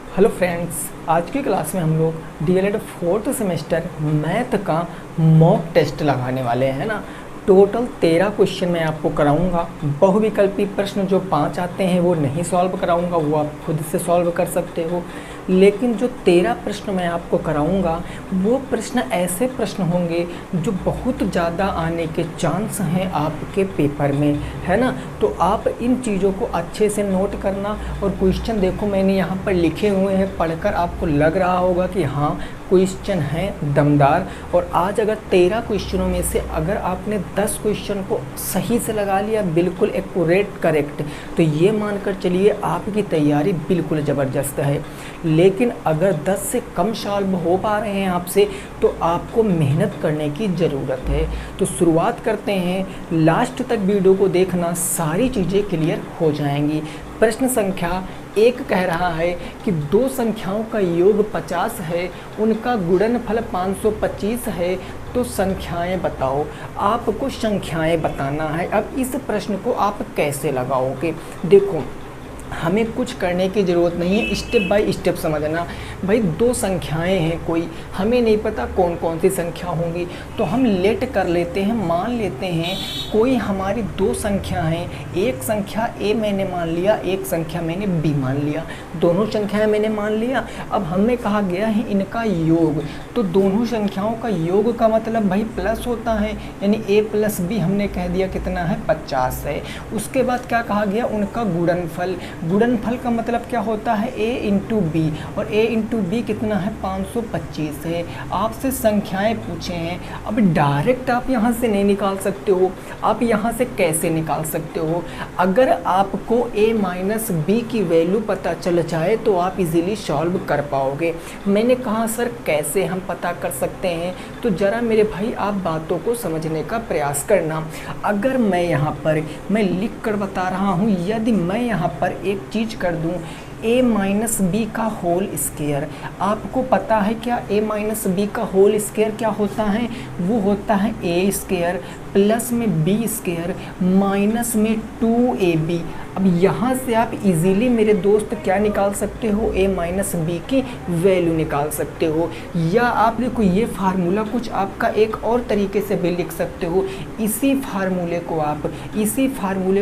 Hello friends, आज की class में हम लोग डीएलएड फोर्थ सेमेस्टर मैथ का मॉक टेस्ट लगाने वाले हैं ना। टोटल 13 क्वेश्चन मैं आपको कराऊंगा। बहुविकल्पी प्रश्न जो 5 आते हैं वो नहीं सॉल्व कराऊंगा, वो आप खुद से सॉल्व कर सकते हो। लेकिन जो 13 प्रश्न मैं आपको कराऊंगा वो प्रश्न ऐसे प्रश्न होंगे जो बहुत ज़्यादा आने के चांस हैं आपके पेपर में, है ना। तो आप इन चीज़ों को अच्छे से नोट करना। और क्वेश्चन देखो मैंने यहाँ पर लिखे हुए हैं, पढ़कर आपको लग रहा होगा कि हाँ क्वेश्चन हैं दमदार। और आज अगर 13 क्वेश्चनों में से अगर आपने 10 क्वेश्चन को सही से लगा लिया, बिल्कुल एक्यूरेट करेक्ट, तो ये मानकर चलिए आपकी तैयारी बिल्कुल ज़बरदस्त है। लेकिन अगर 10 से कम सॉल्व हो पा रहे हैं आपसे तो आपको मेहनत करने की ज़रूरत है। तो शुरुआत करते हैं, लास्ट तक वीडियो को देखना, सारी चीज़ें क्लियर हो जाएंगी। प्रश्न संख्या 1 कह रहा है कि दो संख्याओं का योग 50 है, उनका गुणनफल 525 है, तो संख्याएं बताओ। आपको संख्याएं बताना है। अब इस प्रश्न को आप कैसे लगाओगे? देखो, हमें कुछ करने की ज़रूरत नहीं है, स्टेप बाय स्टेप समझना। भाई दो संख्याएं हैं, कोई हमें नहीं पता कौन कौन सी संख्या होंगी, तो हम लेट कर लेते हैं, मान लेते हैं कोई हमारी दो संख्या हैं। एक संख्या ए मैंने मान लिया, एक संख्या मैंने बी मान लिया, दोनों संख्याएं मैंने मान लिया। अब हमें कहा गया है इनका योग, तो दोनों संख्याओं का योग का मतलब भाई प्लस होता है, यानी ए प्लस बी हमने कह दिया कितना है 50 है। उसके बाद क्या कहा गया, उनका गुणनफल। गुणनफल का मतलब क्या होता है, a इंटू बी, और a इंटू बी कितना है 525 है। आपसे संख्याएं पूछे हैं, अब डायरेक्ट आप यहाँ से नहीं निकाल सकते हो। आप यहाँ से कैसे निकाल सकते हो? अगर आपको a माइनस बी की वैल्यू पता चल जाए तो आप इजीली सॉल्व कर पाओगे। मैंने कहा सर कैसे हम पता कर सकते हैं, तो ज़रा मेरे भाई आप बातों को समझने का प्रयास करना। अगर मैं यहाँ पर लिख कर बता रहा हूँ, यदि मैं यहाँ पर एक चीज़ कर दूं, a माइनस बी का होल स्क्वायर, आपको पता है क्या a माइनस बी का होल स्क्वायर क्या होता है? वो होता है a स्क्वायर प्लस में b स्क्वायर माइनस में 2ab। अब यहाँ से आप इजीली मेरे दोस्त क्या निकाल सकते हो, a माइनस बी की वैल्यू निकाल सकते हो। या आप देखो ये फार्मूला कुछ आपका एक और तरीके से भी लिख सकते हो। इसी फार्मूले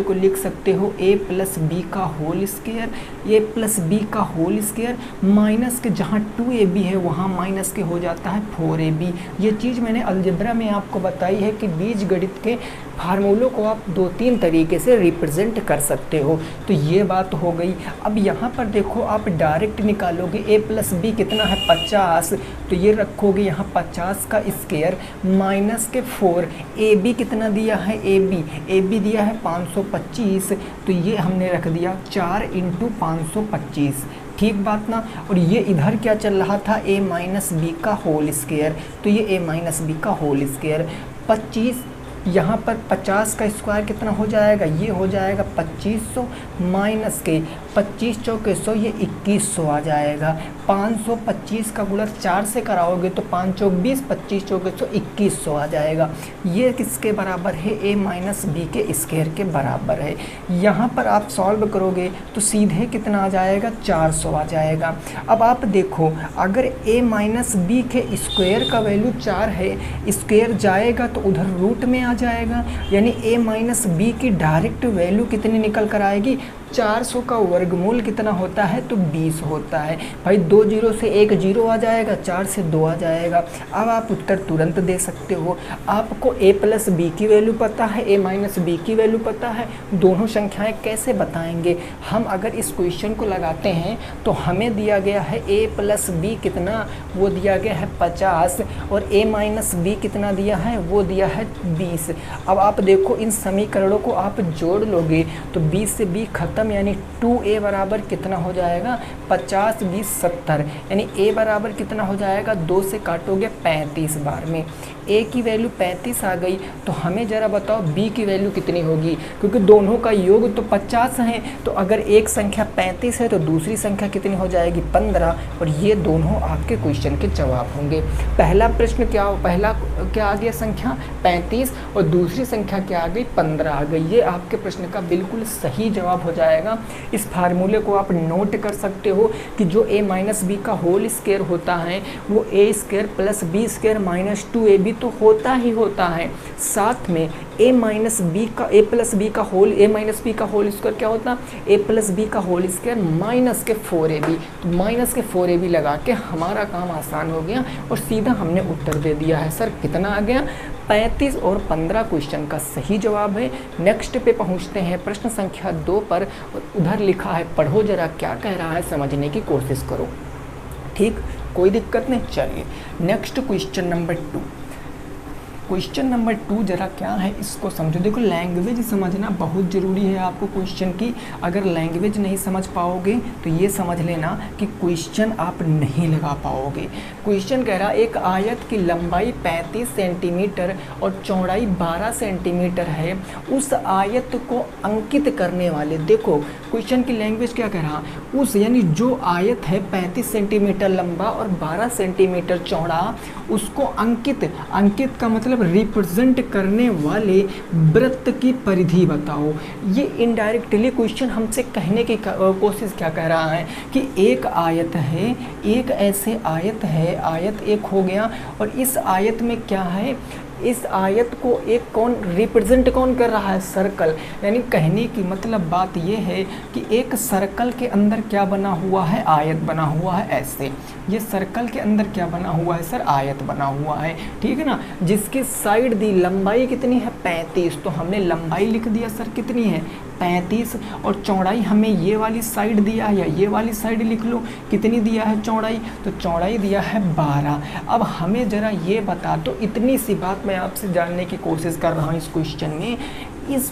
को लिख सकते हो a प्लस बी का whole square, a plus B का होल स्क्वायर माइनस के जहाँ 2ab है वहाँ माइनस के हो जाता है 4ab। ये चीज़ मैंने अलजेब्रा में आपको बताई है कि बीजगणित के फार्मूलों को आप 2-3 तरीके से रिप्रेजेंट कर सकते हो। तो ये बात हो गई। अब यहाँ पर देखो आप डायरेक्ट निकालोगे, a प्लस बी कितना है 50, तो ये रखोगे यहाँ 50 का स्क्वायर माइनस के 4, ए बी कितना दिया है, ए बी दिया है 525, तो ये हमने रख दिया 4 इंटू 525। ठीक बात ना। और ये इधर क्या चल रहा था, a माइनस बी का होल स्क्वायर, तो ये a माइनस बी का होल स्क्वायर 25, यहाँ पर 50 का स्क्वायर कितना हो जाएगा, ये हो जाएगा 2500 माइनस के 25 चौके 100, ये 2100 आ जाएगा। 525 का गुणा 4 से कराओगे तो 5 चौक 20, 25 चौके 100, 2100 आ जाएगा। ये किसके बराबर है, a माइनस बी के स्क्वायर के बराबर है। यहाँ पर आप सॉल्व करोगे तो सीधे कितना आ जाएगा, 400 आ जाएगा। अब आप देखो अगर a माइनस बी के स्क्वायर का वैल्यू 4 है, स्क्वायर जाएगा तो उधर रूट में आ जाएगा, यानी a माइनस बी की डायरेक्ट वैल्यू कितनी निकल कर आएगी, 400 का वर्गमूल कितना होता है, तो 20 होता है। भाई 2 जीरो से 1 जीरो आ जाएगा, 4 से 2 आ जाएगा। अब आप उत्तर तुरंत दे सकते हो। आपको a प्लस बी की वैल्यू पता है, a माइनस बी की वैल्यू पता है, दोनों संख्याएं कैसे बताएंगे हम? अगर इस क्वेश्चन को लगाते हैं तो हमें दिया गया है a प्लस बी कितना, वो दिया गया है 50, और a माइनस बी कितना दिया है, वो दिया है 20। अब आप देखो इन समीकरणों को आप जोड़ लोगे तो 20 से b खत्म, यानी 2a बराबर कितना हो जाएगा, 50 20 70, यानी a बराबर कितना हो जाएगा, 2 से काटोगे 35 बार में। ए की वैल्यू 35 आ गई, तो हमें ज़रा बताओ बी की वैल्यू कितनी होगी, क्योंकि दोनों का योग तो 50 है। तो अगर एक संख्या 35 है तो दूसरी संख्या कितनी हो जाएगी 15, और ये दोनों आपके क्वेश्चन के जवाब होंगे। पहला प्रश्न पहला क्या आ गया संख्या 35 और दूसरी संख्या क्या आ गई 15 आ गई। ये आपके प्रश्न का बिल्कुल सही जवाब हो जाएगा। इस फार्मूले को आप नोट कर सकते हो कि जो a माइनस बी का होल स्क्वायर होता है वो a square plus B square minus 2ab तो होता ही होता है। साथ में a माइनस बी का a प्लस बी का होल स्क्वायर क्या होता है a प्लस बी का होल स्क्वायर माइनस के 4ab, तो माइनस के 4ab लगा के हमारा काम आसान हो गया और सीधा हमने उत्तर दे दिया है। सर कितना आ गया 35 और 15 क्वेश्चन का सही जवाब है। नेक्स्ट पे पहुंचते हैं प्रश्न संख्या 2 पर। उधर लिखा है पढ़ो जरा क्या कह रहा है, समझने की कोशिश करो। ठीक, कोई दिक्कत नहीं। चलिए next question number 2। Question number 2 जरा क्या है इसको समझो। देखो लैंग्वेज समझना बहुत ज़रूरी है आपको क्वेश्चन की। अगर लैंग्वेज नहीं समझ पाओगे तो ये समझ लेना कि क्वेश्चन आप नहीं लगा पाओगे। क्वेश्चन कह रहा एक आयत की लंबाई 35 सेंटीमीटर और चौड़ाई 12 सेंटीमीटर है, उस आयत को अंकित करने वाले, देखो क्वेश्चन की लैंग्वेज क्या कह रहा, उस यानी जो आयत है 35 सेंटीमीटर लंबा और 12 सेंटीमीटर चौड़ा, उसको अंकित का मतलब रिप्रेजेंट करने वाले वृत्त की परिधि बताओ। ये इनडायरेक्टली क्वेश्चन हमसे कहने की कोशिश क्या कह रहा है कि एक आयत है, एक ऐसे आयत है, आयत एक हो गया और इस आयत में क्या है, इस आयत को एक कौन रिप्रेजेंट कौन कर रहा है, सर्कल। यानी कहने की मतलब बात ये है कि एक सर्कल के अंदर क्या बना हुआ है, आयत बना हुआ है। ऐसे ये सर्कल के अंदर क्या बना हुआ है सर, आयत बना हुआ है, ठीक है ना। जिसकी साइड दी लंबाई कितनी है 35, तो हमने लंबाई लिख दिया सर कितनी है 35, और चौड़ाई हमें ये वाली साइड दिया है या ये वाली साइड लिख लो कितनी दिया है चौड़ाई, तो चौड़ाई दिया है 12। अब हमें ज़रा ये बता दो, इतनी सी बात मैं आपसे जानने की कोशिश कर रहा हूँ इस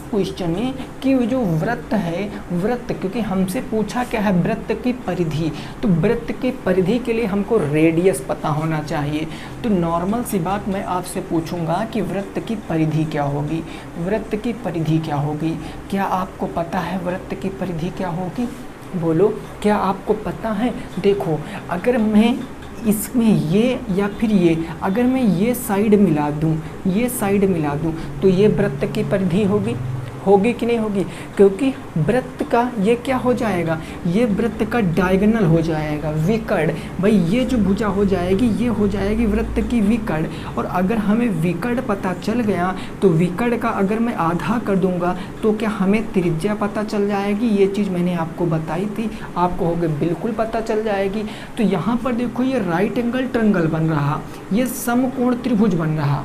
क्वेश्चन में कि जो वृत्त है, वृत्त क्योंकि हमसे पूछा क्या है वृत्त की परिधि, तो वृत्त की परिधि के लिए हमको रेडियस पता होना चाहिए। तो नॉर्मल सी बात मैं आपसे पूछूंगा कि वृत्त की परिधि क्या होगी, वृत्त की परिधि क्या होगी। क्या आपको पता है वृत्त की परिधि क्या होगी, बोलो क्या आपको पता है। देखो अगर मैं इसमें ये या फिर ये, अगर मैं ये साइड मिला दूं तो ये वृत्त की परिधि होगी कि नहीं होगी, क्योंकि वृत्त का ये क्या हो जाएगा, ये वृत्त का डायगोनल हो जाएगा, विकर्ण। भाई ये जो भुजा हो जाएगी ये हो जाएगी वृत्त की विकर्ण। और अगर हमें विकर्ण पता चल गया तो विकर्ण का अगर मैं आधा कर दूंगा तो क्या हमें त्रिज्या पता चल जाएगी। ये चीज़ मैंने आपको बताई थी, आपको होगे बिल्कुल पता चल जाएगी। तो यहाँ पर देखो ये राइट एंगल ट्रायंगल बन रहा, ये समकोण त्रिभुज बन रहा,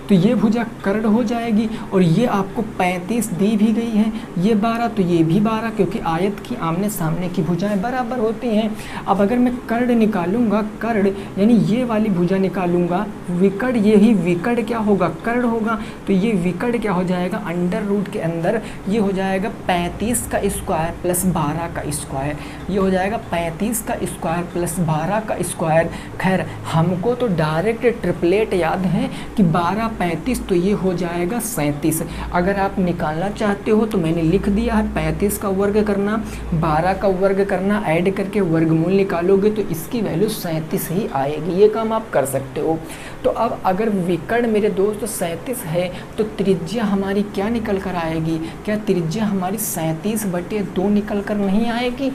तो ये भुजा कर्ण हो जाएगी। और ये आपको 35 दी भी गई है, ये 12 तो ये भी 12, क्योंकि आयत की आमने सामने की भुजाएं बराबर होती हैं। अब अगर मैं कर्ण निकालूंगा, कर्ण यानी ये वाली भुजा निकालूंगा, विकर्ण, यही विकर्ण क्या होगा कर्ण होगा, तो ये विकर्ण क्या हो जाएगा अंडर रूट के अंदर ये हो जाएगा 35 का स्क्वायर प्लस 12 का स्क्वायर, ये हो जाएगा 35 का स्क्वायर प्लस 12 का स्क्वायर। खैर हमको तो डायरेक्ट ट्रिपलेट याद है कि 12 35 तो ये हो जाएगा 37। अगर आप निकालना चाहते हो तो मैंने लिख दिया है 35 का वर्ग करना, 12 का वर्ग करना, ऐड करके वर्गमूल निकालोगे तो इसकी वैल्यू 37 ही आएगी। ये काम आप कर सकते हो। तो अब अगर विकर्ण मेरे दोस्त 37 है तो त्रिज्या हमारी क्या निकल कर आएगी, क्या त्रिज्या हमारी 37/2 निकल कर नहीं आएगी।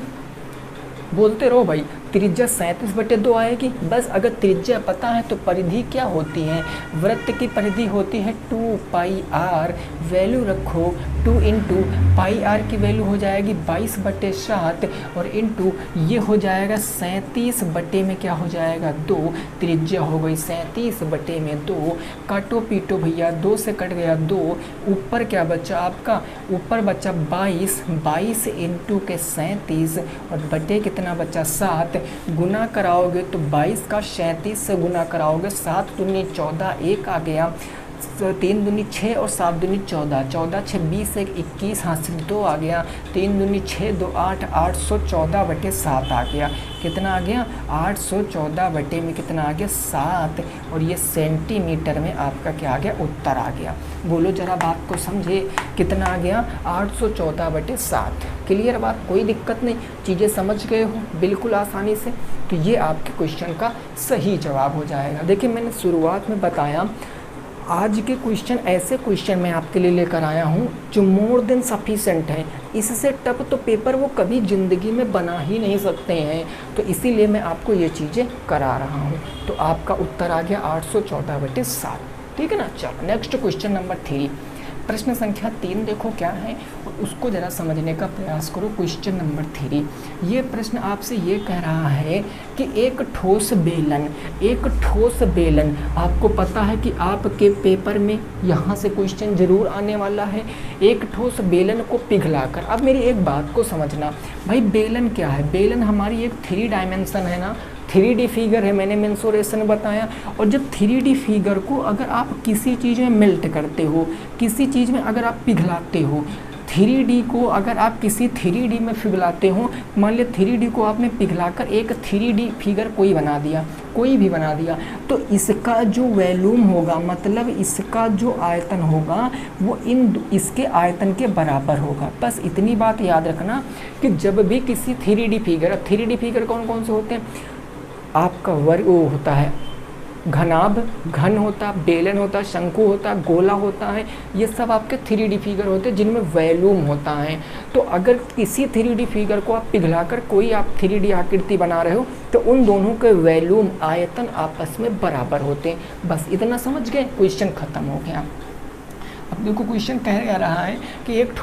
बोलते रहो भाई, त्रिज्या 37/2 आएगी। बस अगर त्रिज्या पता है तो परिधि क्या होती है, वृत्त की परिधि होती है 2πr, वैल्यू रखो 2 × πr की वैल्यू हो जाएगी 22/7 और इंटू ये हो जाएगा 37 में क्या हो जाएगा 2, त्रिज्या हो गई 37/2। काटो पीटो भैया, 2 से कट गया 2, ऊपर क्या बचा आपका, ऊपर बचा 22 × 37 और बटे कितना बचा 7, गुना कराओगे तो 22 का 37 से गुना कराओगे, 7 दूनी 14, 1 आ गया, 3 दूनी 6 और 7 दूनी 14, 14 6 20 1 21, हाथ से 2 आ गया, 3 दूनी 6 2 8, 814/7 आ गया। कितना आ गया? 814 बटे में कितना आ गया? 7। और ये सेंटीमीटर में आपका क्या आ गया? उत्तर आ गया। बोलो जरा बात को समझे, कितना आ गया? 814/7। क्लियर बात? कोई दिक्कत नहीं, चीज़ें समझ गए हो बिल्कुल आसानी से। तो ये आपके क्वेश्चन का सही जवाब हो जाएगा। देखिए मैंने शुरुआत में बताया आज के क्वेश्चन ऐसे क्वेश्चन मैं आपके लिए लेकर आया हूँ जो मोर देन सफिशेंट हैं। इससे टफ तो पेपर वो कभी ज़िंदगी में बना ही नहीं सकते हैं, तो इसीलिए मैं आपको ये चीज़ें करा रहा हूँ। तो आपका उत्तर आ गया 814/7। ठीक है ना। चलो नेक्स्ट क्वेश्चन नंबर 3, प्रश्न संख्या 3 देखो क्या है और उसको ज़रा समझने का प्रयास करो। क्वेश्चन नंबर 3, ये प्रश्न आपसे ये कह रहा है कि एक ठोस बेलन, आपको पता है कि आपके पेपर में यहाँ से क्वेश्चन जरूर आने वाला है। एक ठोस बेलन को पिघलाकर, अब मेरी एक बात को समझना भाई, बेलन क्या है? बेलन हमारी एक 3 डायमेंशन है ना, 3D फिगर है, मैंने मेंसुरेशन बताया। और जब 3D फिगर को अगर आप किसी चीज़ में मेल्ट करते हो, किसी चीज़ में अगर आप पिघलाते हो, 3D को अगर आप किसी 3D में पिघलाते हो, मान लिया 3D को आपने पिघलाकर एक 3D फिगर कोई भी बना दिया, तो इसका जो वॉल्यूम होगा, मतलब इसका जो आयतन होगा वो इसके आयतन के बराबर होगा। बस इतनी बात याद रखना कि जब भी किसी 3D फिगर, अब 3D फिगर कौन कौन से होते हैं? आपका वर्ग वो होता है घनाभ, घन होता, बेलन होता, शंकु होता, गोला होता है, ये सब आपके 3D फिगर होते हैं जिनमें वॉल्यूम होता है। तो अगर किसी 3D फिगर को आप पिघलाकर कोई आप 3D आकृति बना रहे हो तो उन दोनों के वॉल्यूम, आयतन आपस में बराबर होते हैं। बस इतना समझ गए, क्वेश्चन खत्म हो गया। अब देखो क्वेश्चन कह रहा है कि एक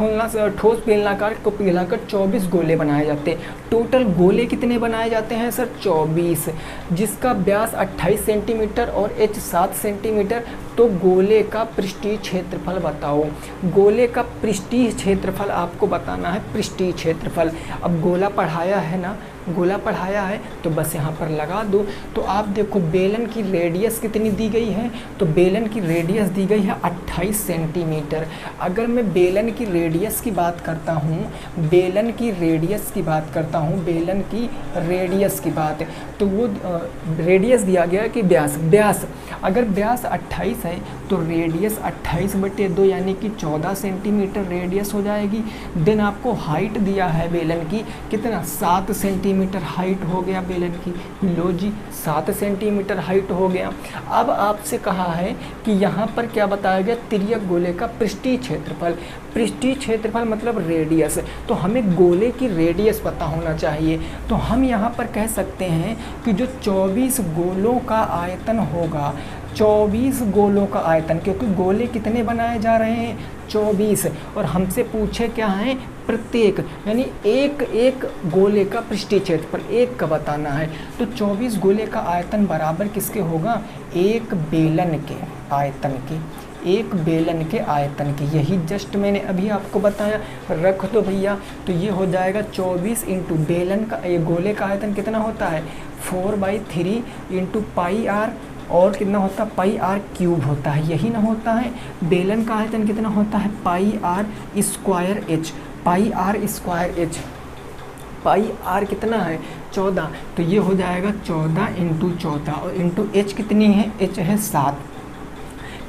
ठोस बेलनाकार को पिघलाकर 24 गोले बनाए जाते हैं। टोटल गोले कितने बनाए जाते हैं सर? 24, जिसका व्यास 28 सेंटीमीटर और एच 7 सेंटीमीटर। तो गोले का पृष्ठीय क्षेत्रफल बताओ। गोले का पृष्ठीय क्षेत्रफल आपको बताना है, पृष्ठीय क्षेत्रफल। अब गोला पढ़ाया है ना, गोला पढ़ाया है तो बस यहाँ पर लगा दो। तो आप देखो बेलन की रेडियस कितनी दी गई है? तो बेलन की रेडियस दी गई है 28 सेंटीमीटर। अगर मैं बेलन की रेडियस की बात करता हूँ, बेलन की रेडियस की बात करता हूँ, बेलन की रेडियस की बात, तो वो रेडियस दिया गया कि व्यास, अगर व्यास 28 है तो रेडियस 28/2 यानी कि 14 सेंटीमीटर रेडियस हो जाएगी। देन आपको हाइट दिया है बेलन की, कितना? 7 सेंटीमीटर हाइट हो गया बेलन की। लो जी, 7 सेंटीमीटर हाइट हो गया। अब आपसे कहा है कि यहाँ पर क्या बताया गया? तिर्यक गोले का पृष्ठीय क्षेत्रफल। पृष्ठीय क्षेत्रफल मतलब रेडियस, तो हमें गोले की रेडियस पता होना चाहिए। तो हम यहाँ पर कह सकते हैं कि जो 24 गोलों का आयतन होगा, 24 गोलों का आयतन, क्योंकि गोले कितने बनाए जा रहे हैं? 24। और हमसे पूछे क्या है? प्रत्येक, यानी एक एक गोले का पृष्ठीय क्षेत्रफल एक का बताना है। तो 24 गोले का आयतन बराबर किसके होगा? एक बेलन के आयतन के, एक बेलन के आयतन की। यही जस्ट मैंने अभी आपको बताया, रख दो भैया। तो ये हो जाएगा 24 इंटू बेलन का, ये गोले का आयतन कितना होता है? 4/3 इंटू पाई आर, और कितना होता है? पाई आर क्यूब होता है, यही ना होता है। बेलन का आयतन कितना होता है? Pi r square h, pi r square h, pi r कितना है? 14। तो ये हो जाएगा 14 इंटू 14, और इंटू एच कितनी है? एच है 7।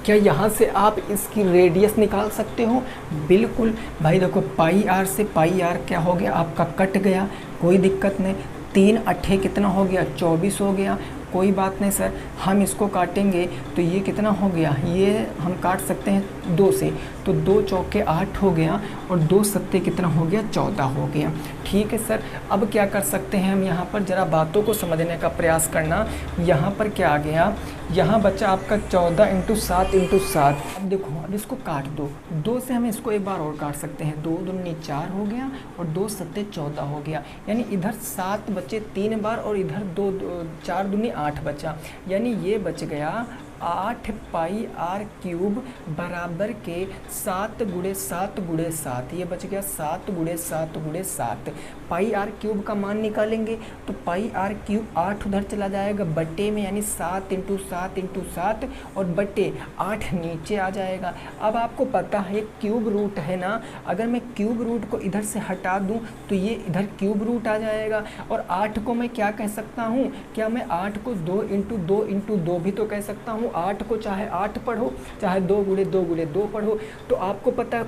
क्या यहाँ से आप इसकी रेडियस निकाल सकते हो? बिल्कुल भाई। देखो पाई आर से पाई आर क्या हो गया आपका? कट गया, कोई दिक्कत नहीं। 3 अट्ठे कितना हो गया? 24 हो गया। कोई बात नहीं सर, हम इसको काटेंगे तो ये कितना हो गया? ये हम काट सकते हैं 2 से, तो 2 चौके 8 हो गया, और 2 सत्ते कितना हो गया? 14 हो गया। ठीक है सर। अब क्या कर सकते हैं हम यहाँ पर, ज़रा बातों को समझने का प्रयास करना। यहाँ पर क्या आ गया? यहाँ बचा आपका 14 इंटू 7 इंटू 7। अब देखो, अब इसको काट दो, 2 से हम इसको एक बार और काट सकते हैं। 2 दूनी 4 हो गया, और 2 सत्ते 14 हो गया। यानी इधर 7 बचे 3 बार, और इधर 4 दूनी 8 बचा। यानी ये बच गया 8 पाई आर क्यूब बराबर के 7 गुणे 7 गुणे 7, ये बच गया 7 गुणे 7 गुणे 7। पाई आर क्यूब का मान निकालेंगे तो पाई आर क्यूब 8 उधर चला जाएगा बट्टे में, यानी 7 इंटू 7 इंटू 7 और बट्टे 8 नीचे आ जाएगा। अब आपको पता है क्यूब रूट है ना, अगर मैं क्यूब रूट को इधर से हटा दूं तो ये इधर क्यूब रूट आ जाएगा। और 8 को मैं क्या कह सकता हूँ, क्या मैं 8 को 2 इंटू 2 इंटू 2 भी तो कह सकता हूँ। 8 को चाहे 8 पढ़ो चाहे 2 गुणे 2 गुणे 2 पढ़ो। तो आपको पता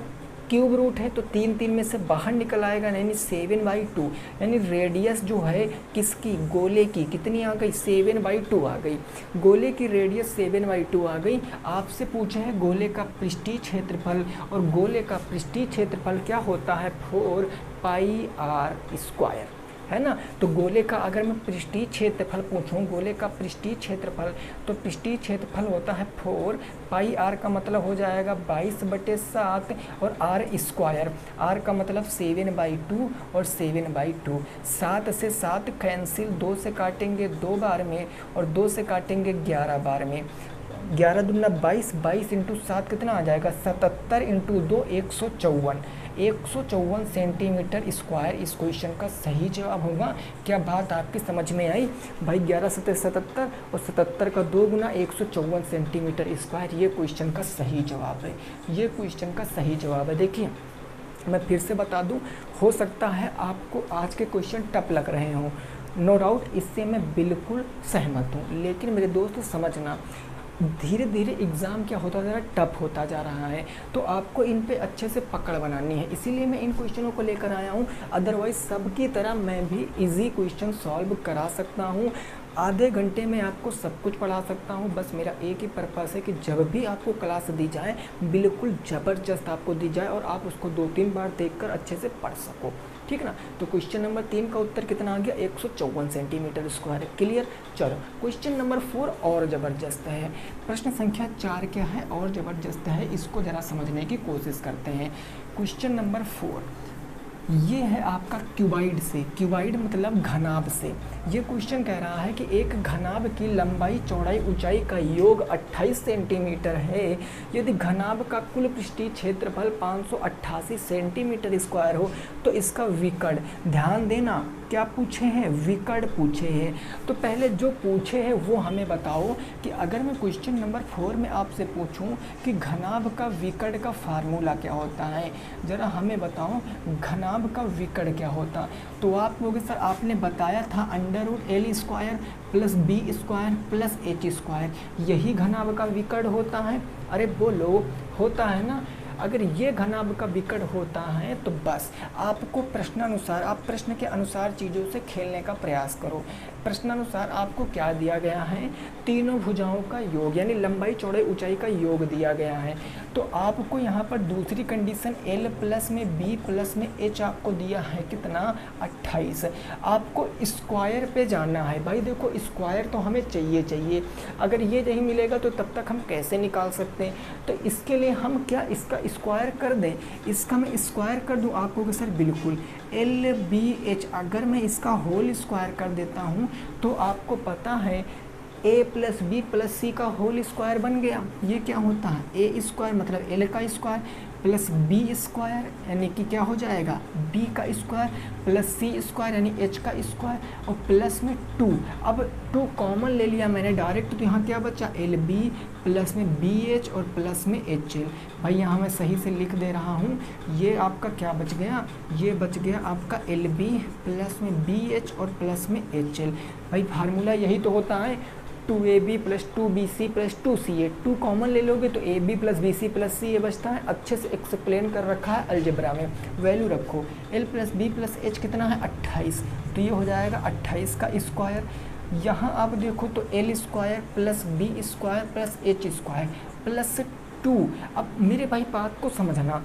क्यूब रूट है तो 3 3 में से बाहर निकल आएगा, यानी 7/2, यानी रेडियस जो है किसकी, गोले की, कितनी आ गई 7/2 आ गई। गोले की रेडियस 7/2 आ गई। आपसे पूछे है गोले का पृष्ठीय क्षेत्रफल, और गोले का पृष्ठीय क्षेत्रफल क्या होता है 4 पाई आर स्क्वायर, है ना। तो गोले का अगर मैं पृष्ठीय क्षेत्रफल पूछूं, गोले का पृष्ठीय क्षेत्रफल, तो पृष्ठीय क्षेत्रफल होता है 4 पाई आर का मतलब हो जाएगा 22/7 और आर स्क्वायर, आर का मतलब 7/2 और 7/2। 7 से 7 कैंसिल, 2 से काटेंगे 2 बार में और 2 से काटेंगे 11 बार में। 11 दूना 22, 22 इंटू 7 कितना आ जाएगा 77 इंटू 2 154, 154 सेंटीमीटर स्क्वायर इस क्वेश्चन का सही जवाब होगा। क्या बात आपकी समझ में आई भाई? 11 7 77 और 77 का 2 गुना 154 सेंटीमीटर स्क्वायर, ये क्वेश्चन का सही जवाब है, ये क्वेश्चन का सही जवाब है। देखिए मैं फिर से बता दूं, हो सकता है आपको आज के क्वेश्चन टफ लग रहे हों, नो डाउट, इससे मैं बिल्कुल सहमत हूँ। लेकिन मेरे दोस्त समझना, धीरे धीरे एग्ज़ाम क्या होता जा रहा है, टफ होता जा रहा है, तो आपको इन पे अच्छे से पकड़ बनानी है, इसीलिए मैं इन क्वेश्चनों को लेकर आया हूँ। अदरवाइज़ सबकी तरह मैं भी इजी क्वेश्चन सॉल्व करा सकता हूँ, आधे घंटे में आपको सब कुछ पढ़ा सकता हूँ। बस मेरा एक ही पर्पस है कि जब भी आपको क्लास दी जाए बिल्कुल ज़बरदस्त आपको दी जाए और आप उसको 2-3 बार देखकर अच्छे से पढ़ सको, ठीक ना। तो क्वेश्चन नंबर 3 का उत्तर कितना आ गया 154 सेंटीमीटर स्क्वायर, क्लियर। चलो क्वेश्चन नंबर 4 और ज़बरदस्त है। प्रश्न संख्या 4 क्या है और ज़बरदस्त है, इसको ज़रा समझने की कोशिश करते हैं। क्वेश्चन नंबर 4 ये है आपका क्यूबाइड से, क्यूबाइड मतलब घनाभ से। ये क्वेश्चन कह रहा है कि एक घनाभ की लंबाई चौड़ाई ऊंचाई का योग 28 सेंटीमीटर है, यदि घनाभ का कुल पृष्ठीय क्षेत्रफल 588 सेंटीमीटर स्क्वायर हो तो इसका विकर्ण, ध्यान देना क्या पूछे हैं, विकर्ण पूछे हैं। तो पहले जो पूछे हैं वो हमें बताओ कि अगर मैं क्वेश्चन नंबर 4 में आपसे पूछूं कि घनाभ का विकर्ण का फार्मूला क्या होता है, ज़रा हमें बताओ घनाभ का विकर्ण क्या होता। तो आप लोग सर आपने बताया था √L² plus B² plus H², यही घनाभ का विकर्ण होता है। अरे बोलो, होता है ना। अगर ये घनाभ का विकर्ण होता है तो बस आपको प्रश्नानुसार, आप प्रश्न के अनुसार चीज़ों से खेलने का प्रयास करो। प्रश्नानुसार आपको क्या दिया गया है, तीनों भुजाओं का योग, यानी लंबाई चौड़ाई ऊंचाई का योग दिया गया है। तो आपको यहाँ पर दूसरी कंडीशन L प्लस में B प्लस में H आपको दिया है कितना 28। आपको स्क्वायर पे जाना है भाई। देखो स्क्वायर तो हमें चाहिए, अगर ये नहीं मिलेगा तो तब तक हम कैसे निकाल सकते हैं। तो इसके लिए हम क्या इसका स्क्वायर कर दें, इसका मैं स्क्वायर कर दूं। आप कहोगे सर बिल्कुल LBH, अगर मैं इसका होल स्क्वायर कर देता हूं तो आपको पता है A plus B plus C का होल स्क्वायर बन गया। ये क्या होता है A² मतलब L का स्क्वायर प्लस B² यानी कि क्या हो जाएगा B का स्क्वायर प्लस C² यानी H का स्क्वायर और प्लस में 2। अब 2 कॉमन ले लिया मैंने डायरेक्ट, तो यहाँ क्या बचा LB प्लस में BH और प्लस में HL। भाई यहाँ मैं सही से लिख दे रहा हूँ, ये आपका क्या बच गया, ये बच गया आपका LB प्लस में BH और प्लस में HL। भाई फार्मूला यही तो होता है 2AB plus 2BC plus 2CA। 2 common ले लोगे तो AB plus BC plus CA बचता है। अच्छे से एक्सप्लेन कर रखा है अलजेब्रा में। वैल्यू रखो L plus B plus H कितना है 28, तो ये हो जाएगा 28 का स्क्वायर। यहाँ आप देखो तो L² plus B² plus H² plus 2। अब मेरे भाई बात को समझना,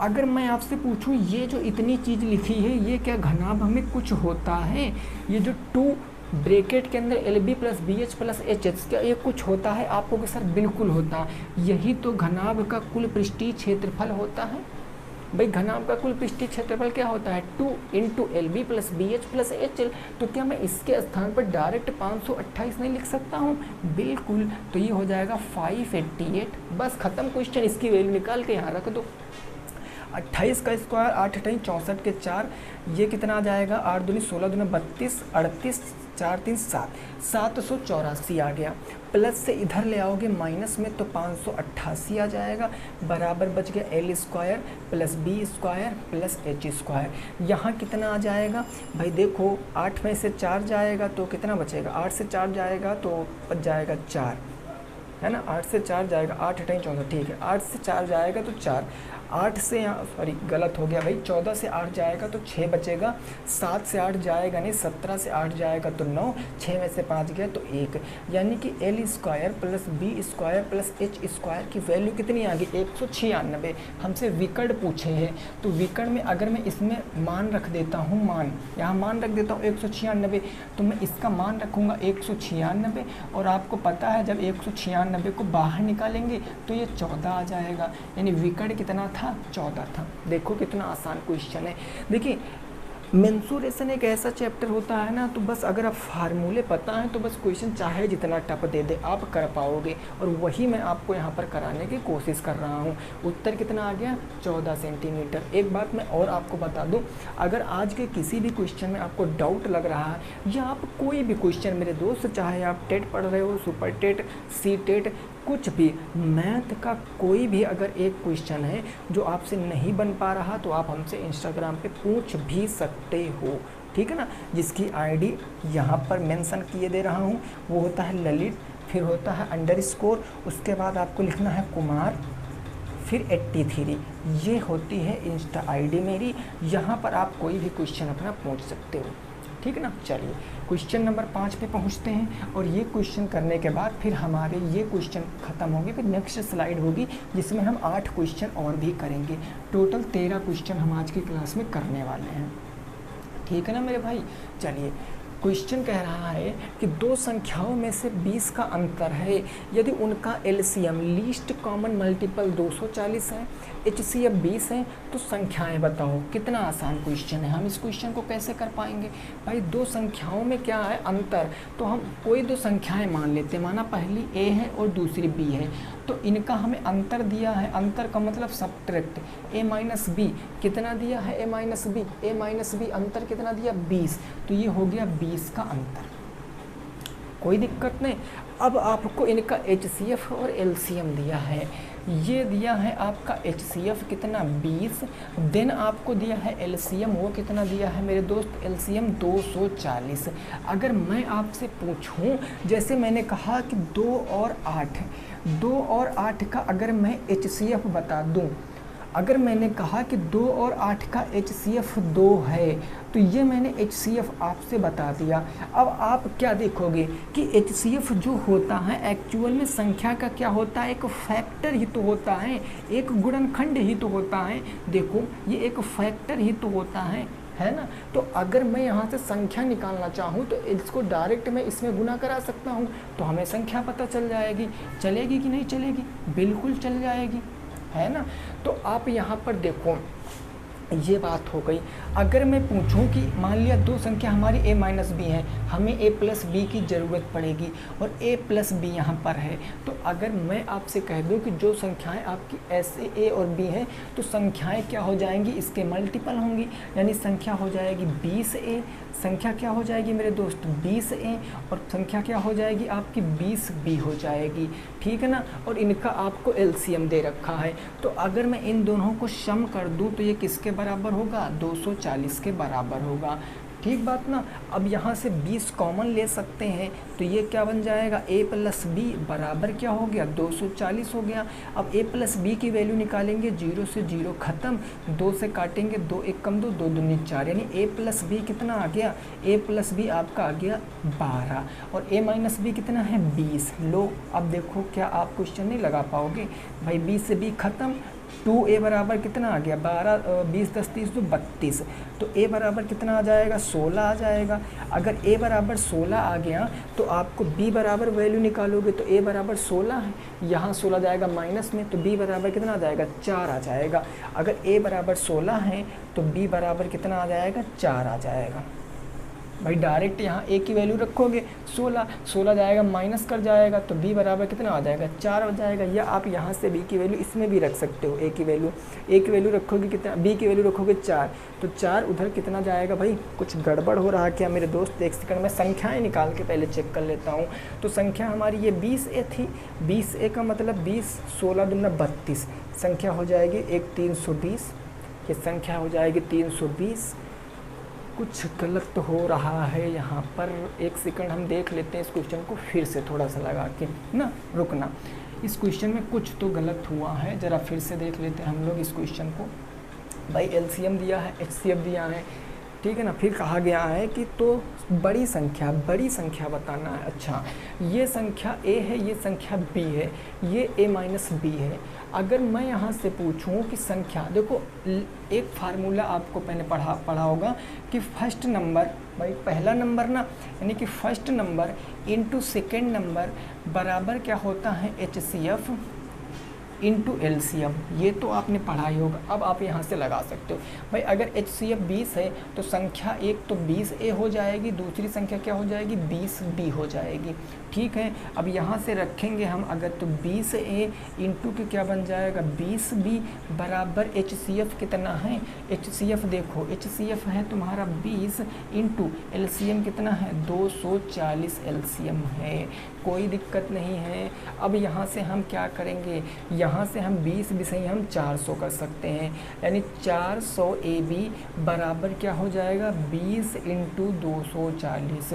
अगर मैं आपसे पूछूं ये जो इतनी चीज़ लिखी है ये क्या घनाभ में कुछ होता है, ये जो 2 ब्रैकेट के अंदर LB plus BH plus HH क्या ये कुछ होता है? आपको कि सर बिल्कुल होता है, यही तो घनाभ का कुल पृष्ठीय क्षेत्रफल होता है। भाई घनाभ का कुल पृष्ठीय क्षेत्रफल क्या होता है 2 into L B plus B H plus H L. तो क्या मैं इसके स्थान पर डायरेक्ट 528 नहीं लिख सकता हूँ? बिल्कुल। तो ये हो जाएगा 588। बस खत्म क्वेश्चन, इसकी वैल्यू निकाल के यहाँ रख दो। 28 का स्क्वायर 8 8 64 के 4, ये कितना आ जाएगा 8 दूनी 16 दूनी 32 38 4 3 7 784 आ गया। प्लस से इधर ले आओगे माइनस में तो 588 आ जाएगा, बराबर बच गया L square plus B square plus H square. यहाँ कितना आ जाएगा भाई देखो, 8 में से 4 जाएगा तो कितना बचेगा, 8 से 4 जाएगा तो बच जाएगा 4, है ना। 8 से 4 जाएगा, 8 8 14, ठीक है। 8 से 4 जाएगा तो 4, 8 से यहाँ सॉरी गलत हो गया भाई, 14 से 8 जाएगा तो 6 बचेगा, 7 से 8 जाएगा नहीं, 17 से 8 जाएगा तो 9, 6 में से 5 गया तो 1, यानी कि L square plus B square plus H square की वैल्यू कितनी आ गई 196। हमसे विकर्ण पूछे हैं, तो विकर्ण में अगर मैं इसमें मान रख देता हूँ, मान यहाँ मान रख देता हूँ 196, तो मैं इसका मान रखूँगा 196, और आपको पता है जब 196 को बाहर निकालेंगे तो ये 14 आ जाएगा, यानी विकर्ण कितना था 14 था। देखो कितना आसान क्वेश्चन है। देखिए मेंसुरेशन एक ऐसा चैप्टर होता है ना, तो बस अगर आप फार्मूले पता हैं तो बस क्वेश्चन चाहे जितना टफ दे दे आप कर पाओगे, और वही मैं आपको यहाँ पर कराने की कोशिश कर रहा हूँ। उत्तर कितना आ गया 14 सेंटीमीटर। एक बात मैं और आपको बता दूँ, अगर आज के किसी भी क्वेश्चन में आपको डाउट लग रहा है, या आप कोई भी क्वेश्चन मेरे दोस्त, चाहे आप टेट पढ़ रहे हो, सुपर टेट, सी टेट, कुछ भी मैथ का कोई भी अगर एक क्वेश्चन है जो आपसे नहीं बन पा रहा, तो आप हमसे इंस्टाग्राम पे पूछ भी सकते हो, ठीक है ना। जिसकी आईडी यहाँ पर मेंशन किए दे रहा हूँ, वो होता है ललित, फिर होता है अंडरस्कोर, उसके बाद आपको लिखना है कुमार, फिर 83, ये होती है इंस्टा आईडी मेरी। यहाँ पर आप कोई भी क्वेश्चन अपना पूछ सकते हो, ठीक है ना। चलिए क्वेश्चन नंबर 5 पे पहुंचते हैं, और ये क्वेश्चन करने के बाद फिर हमारे ये क्वेश्चन ख़त्म होंगे, फिर नेक्स्ट स्लाइड होगी जिसमें हम 8 क्वेश्चन और भी करेंगे। टोटल 13 क्वेश्चन हम आज की क्लास में करने वाले हैं, ठीक है ना मेरे भाई। चलिए क्वेश्चन कह रहा है कि दो संख्याओं में से 20 का अंतर है, यदि उनका एलसीएम लीस्ट कॉमन मल्टीपल 240 है, एचसीएफ 20 है, तो संख्याएं बताओ। कितना आसान क्वेश्चन है, हम इस क्वेश्चन को कैसे कर पाएंगे भाई। दो संख्याओं में क्या है अंतर, तो हम कोई दो संख्याएं मान लेते हैं, माना पहली ए है और दूसरी बी है, तो इनका हमें अंतर दिया है, अंतर का मतलब सब्ट्रैक्ट, ए माइनस बी कितना दिया है, ए माइनस बी अंतर कितना दिया 20, तो ये हो गया 20 का अंतर, कोई दिक्कत नहीं। अब आपको इनका एचसीएफ और एलसीएम दिया है, ये दिया है आपका एचसीएफ कितना 20, देन आपको दिया है एलसीएम, वो कितना दिया है मेरे दोस्त एलसीएम 240। अगर मैं आपसे पूछूं, जैसे मैंने कहा कि 2 और 8 का अगर मैं एचसीएफ बता दूं, अगर मैंने कहा कि 2 और 8 का एचसीएफ 2 है, तो ये मैंने एचसीएफ आपसे बता दिया। अब आप क्या देखोगे कि एचसीएफ जो होता है एक्चुअल में संख्या का क्या होता है, एक फैक्टर ही तो होता है, एक गुणनखंड ही तो होता है। देखो ये एक फैक्टर ही तो होता है ना। तो अगर मैं यहाँ से संख्या निकालना चाहूँ तो इसको डायरेक्ट मैं इसमें गुना करा सकता हूँ, तो हमें संख्या पता चल जाएगी। चलेगी कि नहीं चलेगी, बिल्कुल चल जाएगी, है ना। तो आप यहाँ पर देखो, ये बात हो गई। अगर मैं पूछूं कि मान लिया दो संख्या हमारी a माइनस बी है, हमें a प्लस बी की ज़रूरत पड़ेगी और a प्लस बी यहाँ पर है, तो अगर मैं आपसे कह दूं कि जो संख्याएं आपकी ऐसे a और b हैं, तो संख्याएं क्या हो जाएंगी, इसके मल्टीपल होंगी, यानी संख्या हो जाएगी 20a, संख्या क्या हो जाएगी मेरे दोस्त 20a, और संख्या क्या हो जाएगी आपकी 20b हो जाएगी, ठीक है ना। और इनका आपको एलसीएम दे रखा है, तो अगर मैं इन दोनों को सम कर दूं तो ये किसके बराबर होगा, 240 के बराबर होगा, ठीक बात ना। अब यहाँ से 20 कॉमन ले सकते हैं, तो ये क्या बन जाएगा, a प्लस बी बराबर क्या हो गया 240 हो गया। अब a प्लस बी की वैल्यू निकालेंगे, 0 से 0 ख़त्म, 2 से काटेंगे, 2 1 कम 2, 2 दूनी 4, यानी a प्लस बी कितना आ गया, a प्लस बी आपका आ गया 12, और a माइनस बी कितना है 20। लो अब देखो क्या आप क्वेश्चन नहीं लगा पाओगे भाई, 20 से b ख़त्म, 2a बराबर कितना आ गया 12 20 10 30 तो 32, तो a बराबर कितना आ जाएगा 16 आ जाएगा। अगर a बराबर 16 आ गया तो आपको b बराबर वैल्यू निकालोगे तो a बराबर 16 है, यहाँ 16 जाएगा माइनस में तो b बराबर कितना आ जाएगा 4 आ जाएगा। अगर a बराबर 16 है तो b बराबर कितना आ जाएगा 4 आ जाएगा। भाई डायरेक्ट यहाँ a की वैल्यू रखोगे 16 जाएगा माइनस कर जाएगा तो b बराबर कितना आ जाएगा 4 हो जाएगा। या आप यहाँ से b की वैल्यू इसमें भी रख सकते हो, a की वैल्यू रखोगे कितना, b की वैल्यू रखोगे 4 तो 4 उधर कितना जाएगा। भाई कुछ गड़बड़ हो रहा है क्या मेरे दोस्त, एक सेकंड में संख्याएँ निकाल के पहले चेक कर लेता हूँ। तो संख्या हमारी ये 20a थी, 20a का मतलब 20, 16 दूना 32, संख्या हो जाएगी एक 320, ये संख्या हो जाएगी 320। कुछ गलत तो हो रहा है यहाँ पर, एक सेकंड हम देख लेते हैं इस क्वेश्चन को फिर से थोड़ा सा लगा के ना, रुकना, इस क्वेश्चन में कुछ तो गलत हुआ है, ज़रा फिर से देख लेते हैं हम लोग इस क्वेश्चन को। भाई एलसीएम दिया है, एचसीएफ दिया है, ठीक है ना, फिर कहा गया है कि तो बड़ी संख्या बताना है। अच्छा ये संख्या a है, ये संख्या b है, ये a माइनस बी है। अगर मैं यहाँ से पूछूं कि संख्या, देखो एक फार्मूला आपको मैंने पढ़ा होगा कि फर्स्ट नंबर, भाई पहला नंबर ना, यानी कि first number into second number बराबर क्या होता है HCF इंटू एलसीएम, ये तो आपने पढ़ा ही होगा। अब आप यहाँ से लगा सकते हो भाई, अगर HCF 20 है तो संख्या एक तो 20a हो जाएगी, दूसरी संख्या क्या हो जाएगी 20b हो जाएगी, ठीक है। अब यहाँ से रखेंगे हम अगर तो 20a इंटू के क्या बन जाएगा 20b बराबर HCF कितना है, HCF देखो HCF है तुम्हारा 20 इंटू एलसीएम कितना है 240 एलसीएम है, कोई दिक्कत नहीं है। अब यहाँ से हम क्या करेंगे, यहाँ से हम 20 भी सही हम 400 कर सकते हैं, यानी 400 AB बराबर क्या हो जाएगा 20 इंटू 240।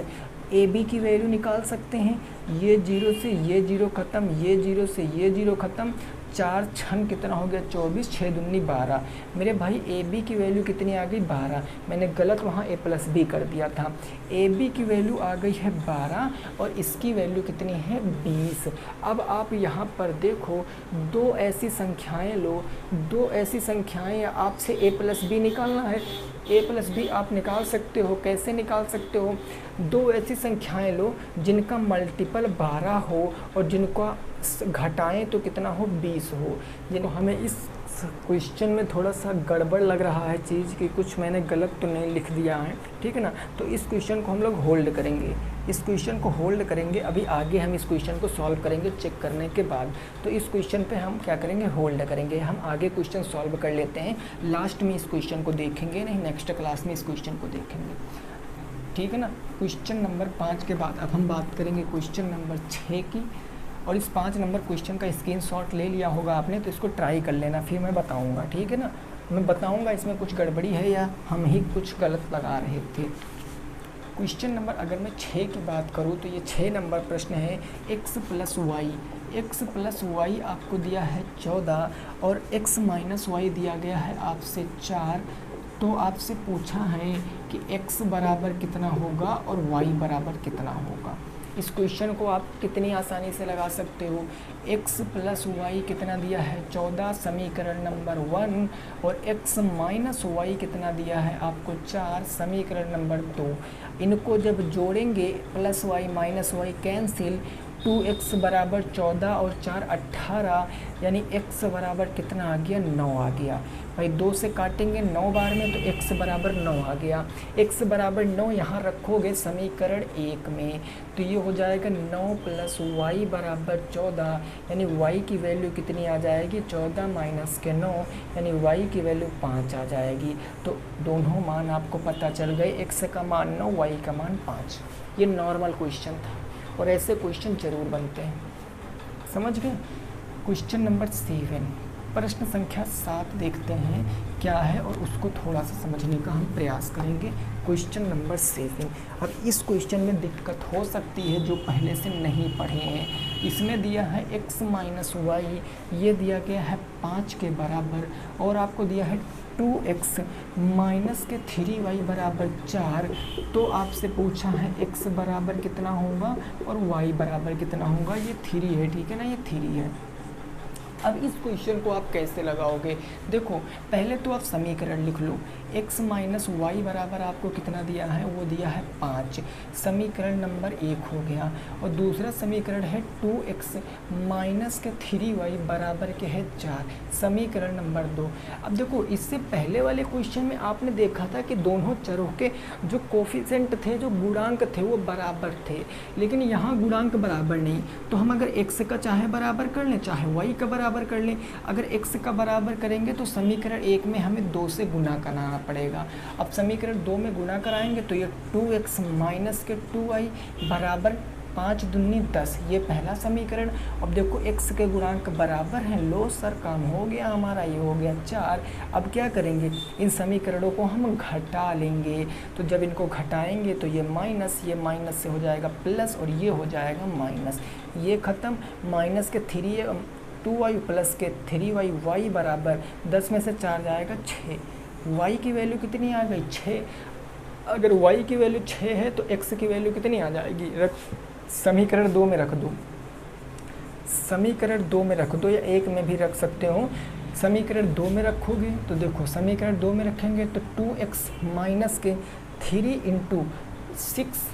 AB की वैल्यू निकाल सकते हैं, ये 0 से ये 0 ख़त्म, ये 0 से ये 0 ख़त्म, 4 छन कितना हो गया 24, 6 दूनी 12। मेरे भाई AB की वैल्यू कितनी आ गई 12, मैंने गलत वहाँ A प्लस बी कर दिया था। AB की वैल्यू आ गई है 12 और इसकी वैल्यू कितनी है 20। अब आप यहाँ पर देखो दो ऐसी संख्याएं लो, दो ऐसी संख्याएं, आपसे A प्लस बी निकालना है, A प्लस बी आप निकाल सकते हो, कैसे निकाल सकते हो, दो ऐसी संख्याएं लो जिनका मल्टीपल 12 हो और जिनका घटाएं तो कितना हो 20 हो। ये हमें इस क्वेश्चन में थोड़ा सा गड़बड़ लग रहा है चीज़ कि कुछ मैंने गलत तो नहीं लिख दिया है, ठीक है ना। तो इस क्वेश्चन को हम लोग होल्ड करेंगे, इस क्वेश्चन को होल्ड करेंगे, अभी आगे हम इस क्वेश्चन को सॉल्व करेंगे चेक करने के बाद। तो इस क्वेश्चन पे हम क्या करेंगे होल्ड करेंगे, हम आगे क्वेश्चन सॉल्व कर लेते हैं, लास्ट में इस क्वेश्चन को देखेंगे, नहीं नेक्स्ट क्लास में इस क्वेश्चन को देखेंगे, ठीक है ना। क्वेश्चन नंबर 5 के बाद अब हम बात करेंगे क्वेश्चन नंबर 6 की। और इस 5 नंबर क्वेश्चन का स्क्रीनशॉट ले लिया होगा आपने, तो इसको ट्राई कर लेना, फिर मैं बताऊंगा, ठीक है ना। मैं बताऊंगा इसमें कुछ गड़बड़ी है या हम ही कुछ गलत लगा रहे थे। क्वेश्चन नंबर अगर मैं 6 की बात करूँ तो ये 6 नंबर प्रश्न है, x प्लस वाई आपको दिया है 14 और x माइनस वाई दिया गया है आपसे 4। तो आपसे पूछा है कि x बराबर कितना होगा और y बराबर कितना होगा। इस क्वेश्चन को आप कितनी आसानी से लगा सकते हो, x प्लस वाई कितना दिया है 14 समीकरण नंबर 1 और x माइनस वाई कितना दिया है आपको 4 समीकरण नंबर 2। इनको जब जोड़ेंगे plus Y minus Y cancel, 2x बराबर 14 और 4 18, यानी x बराबर कितना आ गया 9 आ गया। भाई 2 से काटेंगे 9 बार में तो x बराबर 9 आ गया। x बराबर 9 यहाँ रखोगे समीकरण 1 में तो ये हो जाएगा 9 प्लस वाई बराबर 14, यानी y की वैल्यू कितनी आ जाएगी 14 माइनस के 9, यानी y की वैल्यू 5 आ जाएगी। तो दोनों मान आपको पता चल गए, x का मान 9, y का मान 5। ये नॉर्मल क्वेश्चन था और ऐसे क्वेश्चन जरूर बनते हैं, समझ गए। क्वेश्चन नंबर 7, प्रश्न संख्या 7 देखते हैं क्या है और उसको थोड़ा सा समझने का हम प्रयास करेंगे। क्वेश्चन नंबर 7, अब इस क्वेश्चन में दिक्कत हो सकती है जो पहले से नहीं पढ़े हैं। इसमें दिया है x माइनस वाई, ये दिया गया है 5 के बराबर और आपको दिया है 2x माइनस के 3y बराबर 4। तो आपसे पूछा है x बराबर कितना होगा और y बराबर कितना होगा। ये 3 है, ठीक है ना, ये 3 है। अब इस क्वेश्चन को आप कैसे लगाओगे? देखो पहले तो आप समीकरण लिख लो। x माइनस वाई बराबर आपको कितना दिया है? वो दिया है 5। समीकरण नंबर 1 हो गया। और दूसरा समीकरण है 2x माइनस के 3y बराबर के है 4, समीकरण नंबर 2। अब देखो इससे पहले वाले क्वेश्चन में आपने देखा था कि दोनों चरों के जो कोफिशिएंट थे, जो गुणांक थे, वो बराबर थे, लेकिन यहाँ गुणांक बराबर नहीं। तो हम अगर x का चाहे बराबर कर लें, चाहे y का बराबर कर लें। अगर x का बराबर करेंगे तो समीकरण 1 में हमें 2 से गुना कराना पड़ेगा। अब समीकरण 2 में गुना कराएंगे तो ये 2x माइनस के 2y बराबर 5 दूनी 10, ये पहला समीकरण। अब देखो x के गुणांक बराबर हैं। लो सर काम हो गया हमारा, ये हो गया 4। अब क्या करेंगे? इन समीकरणों को हम घटा लेंगे। तो जब इनको घटाएंगे तो ये माइनस से हो जाएगा प्लस, और ये हो जाएगा माइनस, ये ख़त्म। माइनस के 2y प्लस के 3y, y बराबर 10 में से 4 जाएगा 6। y की वैल्यू कितनी आ गई? 6। अगर y की वैल्यू 6 है तो x की वैल्यू कितनी आ जाएगी? समीकरण 2 में रख दो, समीकरण 2 में रख दो, या 1 में भी रख सकते हो। समीकरण 2 में रखोगे तो देखो समीकरण 2 में रखेंगे तो 2x माइनस के 3 इंटू 6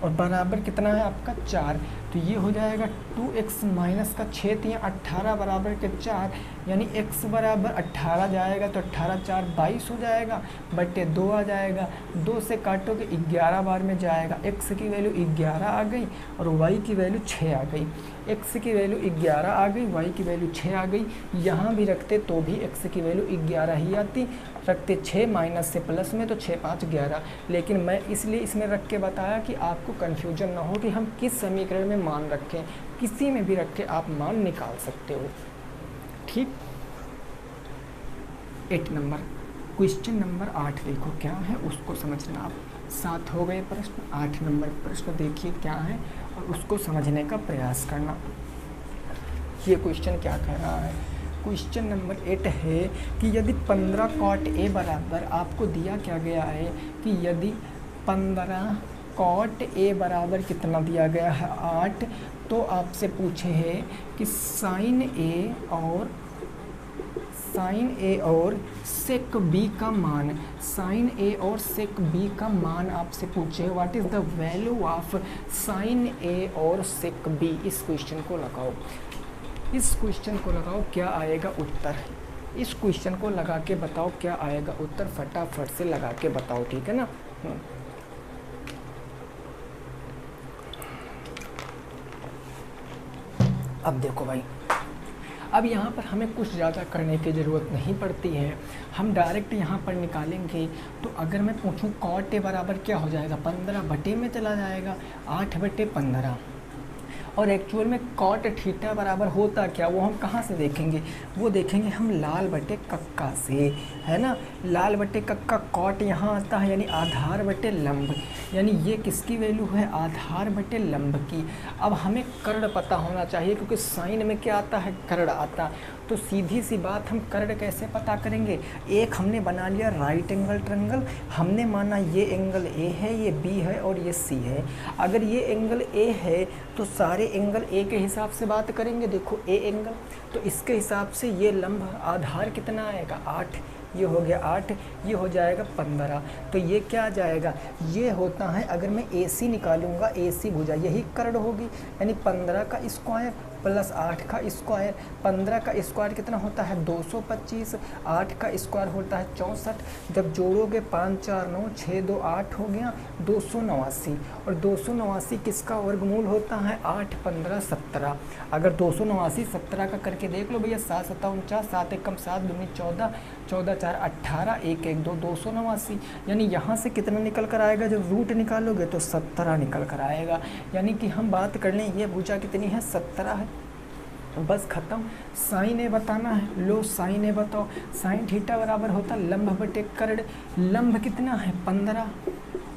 और बराबर कितना है आपका 4। तो ये हो जाएगा 2x माइनस का 6 3 18 बराबर के 4, यानी x बराबर 18 जाएगा तो 18 4 22 हो जाएगा, बटे 2 आ जाएगा। 2 से काटोगे 11 बार में जाएगा। x की वैल्यू 11 आ गई और y की वैल्यू 6 आ गई। x की वैल्यू 11 आ गई, y की वैल्यू 6 आ गई। यहाँ भी रखते तो भी x की वैल्यू 11 ही आती, रखते 6 माइनस से प्लस में तो 6 5 11। लेकिन मैं इसलिए इसमें रख के बताया कि आपको कन्फ्यूजन ना हो कि हम किस समीकरण में मान रखें। किसी में भी रख के आप मान निकाल सकते हो, ठीक। 8 नंबर क्वेश्चन नंबर 8 देखो क्या है, उसको समझना आप। 7 हो गए प्रश्न, 8 नंबर प्रश्न देखिए क्या है और उसको समझने का प्रयास करना। ये क्वेश्चन क्या कह रहा है? क्वेश्चन नंबर 8 है कि यदि 15 कॉट ए बराबर, आपको दिया क्या गया है कि यदि 15 कॉट ए बराबर कितना दिया गया है 8, तो आपसे पूछे है कि साइन ए और सेक बी का मान, साइन ए और सेक बी का मान आपसे पूछे। What is the value of sine A और सेक बी? इस क्वेश्चन को लगाओ, इस क्वेश्चन को लगाओ, क्या आएगा उत्तर? इस क्वेश्चन को लगा के बताओ क्या आएगा उत्तर, फटाफट से लगा के बताओ, ठीक है ना। अब देखो भाई, अब यहाँ पर हमें कुछ ज़्यादा करने की ज़रूरत नहीं पड़ती है, हम डायरेक्ट यहाँ पर निकालेंगे। तो अगर मैं पूछूँ कॉट ए बराबर क्या हो जाएगा? 15 बटे में चला जाएगा, 8 बटे 15। और एक्चुअल में कॉट थीटा बराबर होता क्या, वो हम कहाँ से देखेंगे? वो देखेंगे हम लाल बटे कक्का से, है ना। लाल बटे कक्का कॉट यहाँ आता है, यानी आधार बटे लंब, यानी ये किसकी वैल्यू है? आधार बटे लंब की। अब हमें कर्ण पता होना चाहिए, क्योंकि साइन में क्या आता है? कर्ण आता। तो सीधी सी बात, हम कर्ण कैसे पता करेंगे? एक हमने बना लिया राइट एंगल ट्रायंगल, हमने माना ये एंगल ए है, ये बी है और ये सी है। अगर ये एंगल ए है तो सारे एंगल ए के हिसाब से बात करेंगे। देखो ए एंगल, तो इसके हिसाब से ये लंब आधार कितना आएगा? 8, ये हो गया 8, ये हो जाएगा 15। तो ये क्या आ जाएगा? ये होता है, अगर मैं AC निकालूंगा, AC भुजा यही कर्ण होगी, यानी 15 का स्क्वायर प्लस 8 का स्क्वायर। 15 का स्क्वायर कितना होता है? 225। 8 का स्क्वायर होता है 64। जब जोड़ोगे 5 4 9 6 2 8 हो गया 289। और 289 किसका वर्गमूल होता है? 8 15 17। अगर 289 17 का करके देख लो भैया, 7 7 49, 7 1 7 दूनी 14, 14 4 18, 1 1 2 289। यानी यहाँ से कितना निकल कर आएगा? जब रूट निकालोगे तो 17 निकल कर आएगा। यानी कि हम बात कर लें ये भुजा कितनी है? 17 है। बस खत्म। साइन ए बताना है, लो साइन ए बताओ। साइन थीटा बराबर होता लंब बटे कर्ण। लंब कितना है? 15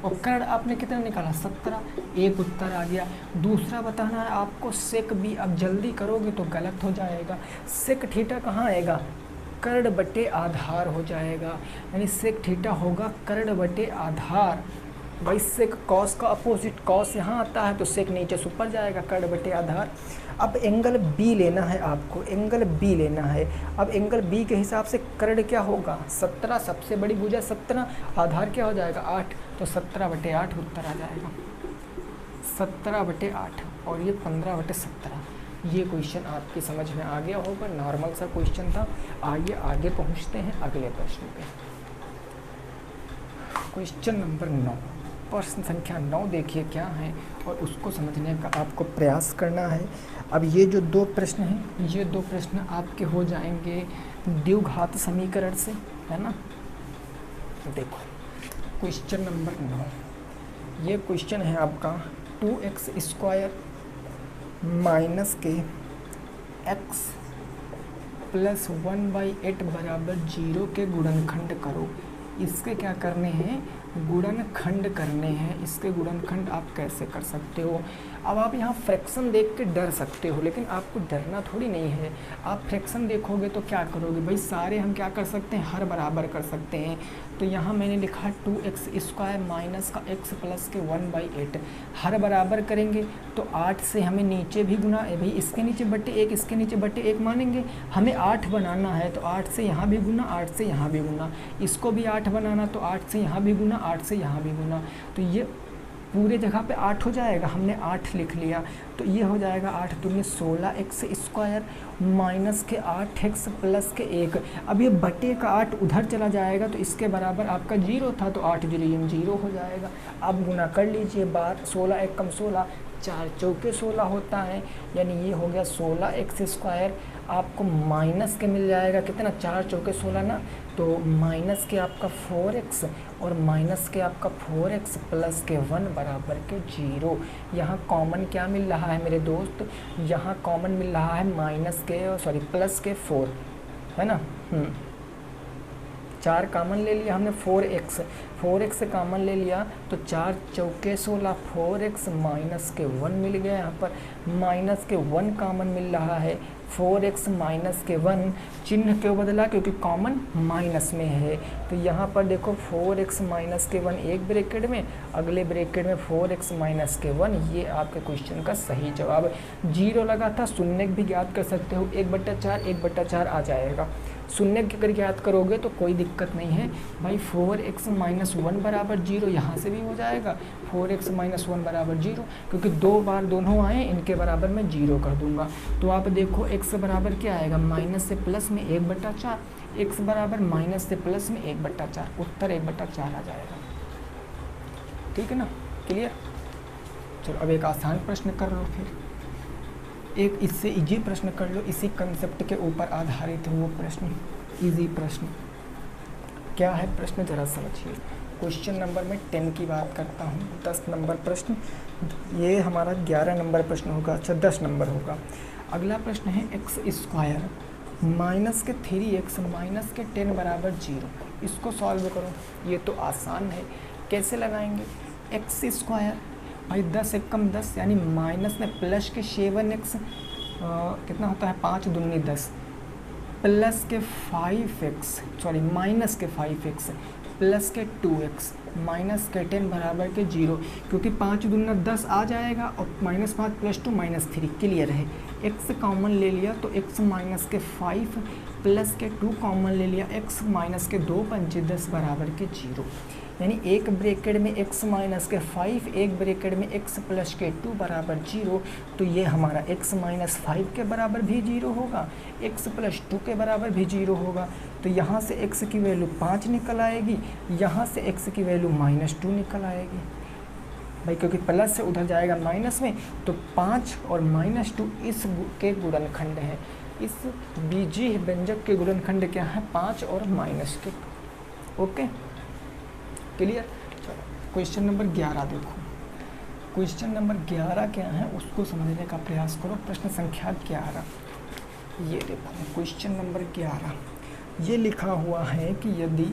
और कर्ण आपने कितना निकाला? 17। एक उत्तर आ गया। दूसरा बताना है आपको सेक बी। अब जल्दी करोगे तो गलत हो जाएगा। सेक थीटा कहाँ आएगा? कर्ण बटे आधार हो जाएगा, यानी सेक थीटा होगा कर्ण बटे आधार। भाई सेक कॉस का अपोजिट, कॉस यहाँ आता है तो सेक नीचे से ऊपर जाएगा, कर्ण बटे आधार। अब एंगल बी लेना है आपको, एंगल बी लेना है। अब एंगल बी के हिसाब से कर्ण क्या होगा 17, सबसे बड़ी भुजा 17, आधार क्या हो जाएगा 8, तो 17/8 उत्तर आ जाएगा, 17/8 और ये 15/17। ये क्वेश्चन आपकी समझ में आ गया होगा, नॉर्मल सा क्वेश्चन था। आइए आगे पहुँचते हैं अगले प्रश्न पे। क्वेश्चन नंबर 9, प्रश्न संख्या 9 देखिए क्या है और उसको समझने का आपको प्रयास करना है। अब ये जो दो प्रश्न हैं, ये दो प्रश्न आपके हो जाएंगे द्विघात समीकरण से, है ना। देखो क्वेश्चन नंबर 9, ये क्वेश्चन है आपका 2x² माइनस के x प्लस 1/8 बराबर 0 के गुणनखंड करो। इसके क्या करने हैं, गुणनखंड करने हैं। इसके गुणनखंड आप कैसे कर सकते हो। अब आप यहाँ फ्रैक्शन देख के डर सकते हो, लेकिन आपको डरना थोड़ी नहीं है। आप फ्रैक्शन देखोगे तो क्या करोगे भाई, सारे हम क्या कर सकते हैं, हर बराबर कर सकते हैं। तो यहाँ मैंने लिखा 2x² माइनस का x प्लस के 1/8, हर बराबर करेंगे तो 8 से हमें नीचे भी गुना, भाई इसके नीचे बटे 1, इसके नीचे बटे 1 मानेंगे। हमें 8 बनाना है तो 8 से यहाँ भी गुना, 8 से यहाँ भी गुना, इसको भी 8 बनाना तो 8 से यहाँ भी गुना, 8 से यहाँ भी गुना। तो ये पूरे जगह पे 8 हो जाएगा, हमने 8 लिख लिया। तो ये हो जाएगा 8 दूनी 16x² माइनस के 8x प्लस के 1। अब ये बटे का 8 उधर चला जाएगा तो इसके बराबर आपका 0 था, तो 8 0 हो जाएगा। अब गुना कर लीजिए बार, 16 1 कम 16, 4 चौके 16 होता है, यानी ये हो गया 16x²। आपको माइनस के मिल जाएगा कितना, 4 चौके 16 ना, तो माइनस के आपका 4x और माइनस के आपका 4x प्लस के 1 बराबर के 0। यहाँ कॉमन क्या मिल रहा है मेरे दोस्त, यहाँ कॉमन मिल रहा है माइनस के, सॉरी प्लस के 4, है ना। 4 कॉमन ले लिया हमने, 4x कॉमन ले लिया तो 4 चौके 16, 4x माइनस के 1 मिल गया। यहाँ पर माइनस के 1 कॉमन मिल रहा है, 4x माइनस के 1, चिन्ह क्यों बदला, क्योंकि कॉमन माइनस में है। तो यहाँ पर देखो 4x माइनस के 1 एक ब्रैकेट में, अगले ब्रैकेट में 4x माइनस के 1, ये आपके क्वेश्चन का सही जवाब। 0 लगा था, शून्य भी ज्ञात कर सकते हो, 1/4 आ जाएगा। शून्य अगर ज्ञात करोगे तो कोई दिक्कत नहीं है भाई। 4x माइनस 1 बराबर 0 यहाँ से भी हो जाएगा, 4x माइनस 1 बराबर 0, क्योंकि 2 बार दोनों आए, इनके बराबर मैं 0 कर दूंगा। तो आप देखो x बराबर क्या आएगा, माइनस से प्लस में 1/4, x बराबर माइनस से प्लस में 1/4, उत्तर 1/4 आ जाएगा। ठीक है ना, क्लियर। चलो अब एक आसान प्रश्न कर लो, फिर एक इससे इजी प्रश्न कर लो, इसी कंसेप्ट के ऊपर आधारित है वो प्रश्न। इजी प्रश्न क्या है, प्रश्न जरा समझिए। क्वेश्चन नंबर में 10 की बात करता हूँ, 10 नंबर प्रश्न, ये हमारा 11 नंबर प्रश्न होगा, अच्छा 10 नंबर होगा। अगला प्रश्न है x² माइनस के 3x माइनस के 10 बराबर 0। इसको सॉल्व करो, ये तो आसान है। कैसे लगाएंगे, x² भाई 10 1 कम 10, यानी माइनस में प्लस के 7x, कितना होता है 5 दूनी 10, प्लस के 5x, सॉरी माइनस के 5x प्लस के 2x माइनस के 10 बराबर के 0, क्योंकि 5 दूना 10 आ जाएगा और -5 + 2 -3 क्लियर है। x कॉमन ले लिया तो x माइनस के 5 प्लस के 2 कॉमन ले लिया, x माइनस के 2 5 10 बराबर के 0, यानी एक ब्रैकेट में x माइनस के 5, एक ब्रैकेट में x प्लस के 2 बराबर 0। तो ये हमारा x माइनस 5 के बराबर भी 0 होगा, x प्लस 2 के बराबर भी 0 होगा। तो यहाँ से x की वैल्यू 5 निकल आएगी, यहाँ से x की वैल्यू -2 निकल आएगी भाई, क्योंकि प्लस से उधर जाएगा माइनस में, तो 5 और -2 इस के गुणनखंड है। इस बीजीय व्यंजक के गुणनखंड क्या है, 5 और -2। Okay clear. चलो क्वेश्चन नंबर 11 देखो, क्वेश्चन नंबर 11 क्या है उसको समझने का प्रयास करो। प्रश्न संख्या 11, ये देखो क्वेश्चन नंबर 11, ये लिखा हुआ है कि यदि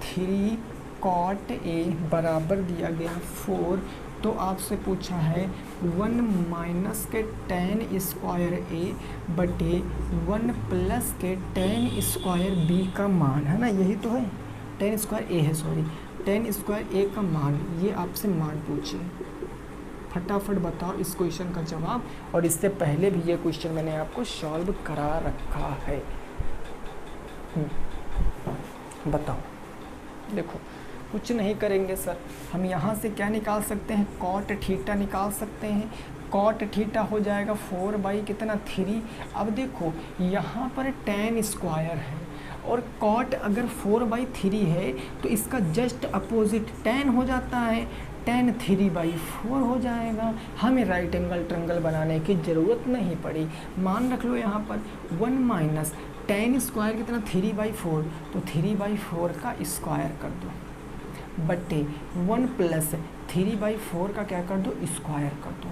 3 cot A बराबर दिया गया 4, तो आपसे पूछा है 1 माइनस के tan स्क्वायर A बटे 1 प्लस के tan स्क्वायर B का मान, है ना, यही तो है, tan स्क्वायर A है, सॉरी tan स्क्वायर ए का मान, ये आपसे मान पूछे, फटाफट बताओ इस क्वेश्चन का जवाब। और इससे पहले भी ये क्वेश्चन मैंने आपको सॉल्व करा रखा है। बताओ। देखो कुछ नहीं करेंगे सर, हम यहाँ से क्या निकाल सकते हैं, कॉट थीटा निकाल सकते हैं। कॉट थीटा हो जाएगा 4 बाई कितना 3। अब देखो यहाँ पर tan स्क्वायर है और कॉट अगर 4 बाई 3 है तो इसका जस्ट अपोजिट tan हो जाता है, tan 3/4 हो जाएगा। हमें राइट एंगल ट्रायंगल बनाने की ज़रूरत नहीं पड़ी। मान रख लो यहाँ पर 1 माइनस tan स्क्वायर कितना 3/4, तो 3/4 का स्क्वायर कर दो बटे 1 प्लस 3/4 का क्या कर दो, स्क्वायर कर दो।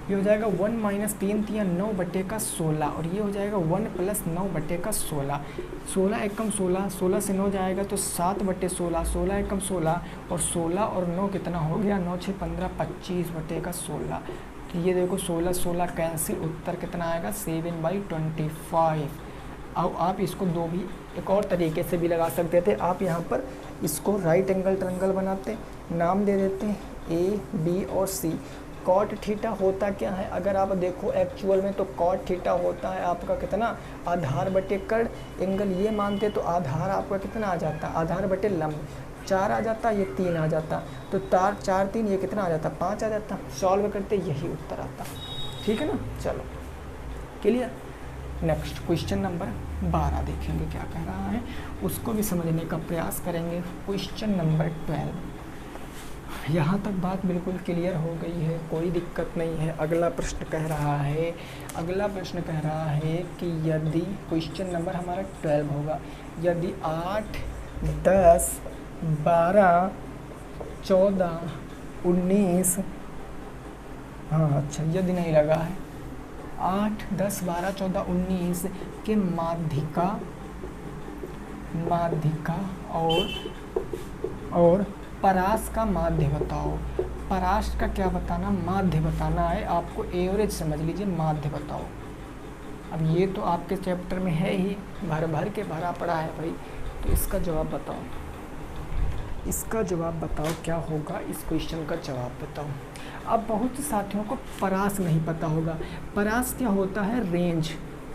ये हो जाएगा 1 माइनस 3 3 9 बटे का 16 और ये हो जाएगा 1 प्लस 9 बटे का 16। 16 एकम 16, 16 से 9 जाएगा तो 7 बटे 16, 16 एकम 16 और 16 और 9 कितना हो गया, 9 6 15 25 बटे का 16। तो ये देखो 16 16 कैंसिल, उत्तर कितना आएगा 7/25। अब आप इसको दो भी एक और तरीके से भी लगा सकते थे। आप यहाँ पर इसको राइट एंगल ट्रायंगल बनाते, नाम दे देते ए बी और सी। कॉट थीटा होता क्या है, अगर आप देखो एक्चुअल में तो कॉट थीटा होता है आपका कितना, आधार बटे कर्ण। एंगल ये मानते तो आधार आपका कितना आ जाता, आधार बटे लंब 4 आ जाता, ये 3 आ जाता, तो 4 3 ये कितना आ जाता, 5 आ जाता। सॉल्व करते यही उत्तर आता। ठीक है ना, चलो क्लियर। नेक्स्ट क्वेश्चन नंबर 12 देखेंगे क्या कह रहा है, उसको भी समझने का प्रयास करेंगे। क्वेश्चन नंबर 12, यहाँ तक बात बिल्कुल क्लियर हो गई है, कोई दिक्कत नहीं है। अगला प्रश्न कह रहा है, अगला प्रश्न कह रहा है कि यदि क्वेश्चन नंबर हमारा 12 होगा, यदि 8 10 12 14 19, हाँ अच्छा यदि नहीं लगा है, 8 10 12 14 19 के माध्यिका और परास का माध्य बताओ। परास का क्या बताना, माध्य बताना है आपको। एवरेज समझ लीजिए, माध्य बताओ। अब ये तो आपके चैप्टर में है ही, भर भर के भरा पड़ा है भाई। तो इसका जवाब बताओ, इसका जवाब बताओ क्या होगा, इस क्वेश्चन का जवाब बताओ। अब बहुत से साथियों को परास नहीं पता होगा। परास क्या होता है, रेंज।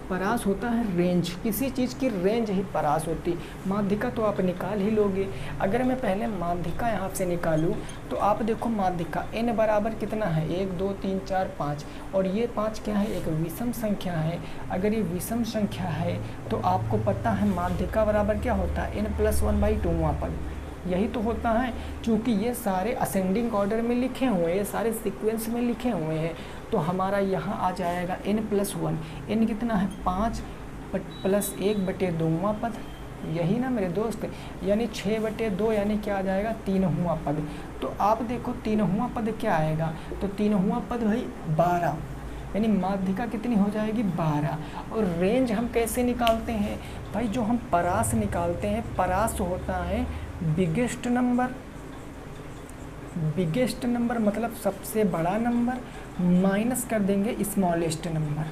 परास होता है रेंज, किसी चीज़ की रेंज ही परास होती। माध्यिका तो आप निकाल ही लोगे। अगर मैं पहले माध्यिका यहाँ से निकालूँ तो आप देखो माध्यिका n बराबर कितना है, 1 2 3 4 5 और ये 5 क्या है, एक विषम संख्या है। अगर ये विषम संख्या है तो आपको पता है माध्यिका बराबर क्या होता है, n+1/2वां पद। यही तो होता है, क्योंकि ये सारे असेंडिंग ऑर्डर में लिखे हुए हैं, ये सारे सीक्वेंस में लिखे हुए हैं। तो हमारा यहाँ आ जाएगा n+1। n कितना है 5 प्लस 1/2वां पद, यही ना मेरे दोस्त, यानी 6/2 यानी क्या आ जाएगा 3वां पद। तो आप देखो 3वां पद क्या आएगा, तो 3वां पद भाई 12, यानी माध्यिका कितनी हो जाएगी 12। और रेंज हम कैसे निकालते हैं भाई, जो हम परास निकालते हैं, परास होता है बिगेस्ट नंबर। बिगेस्ट नंबर मतलब सबसे बड़ा नंबर, माइनस कर देंगे स्मॉलेस्ट नंबर,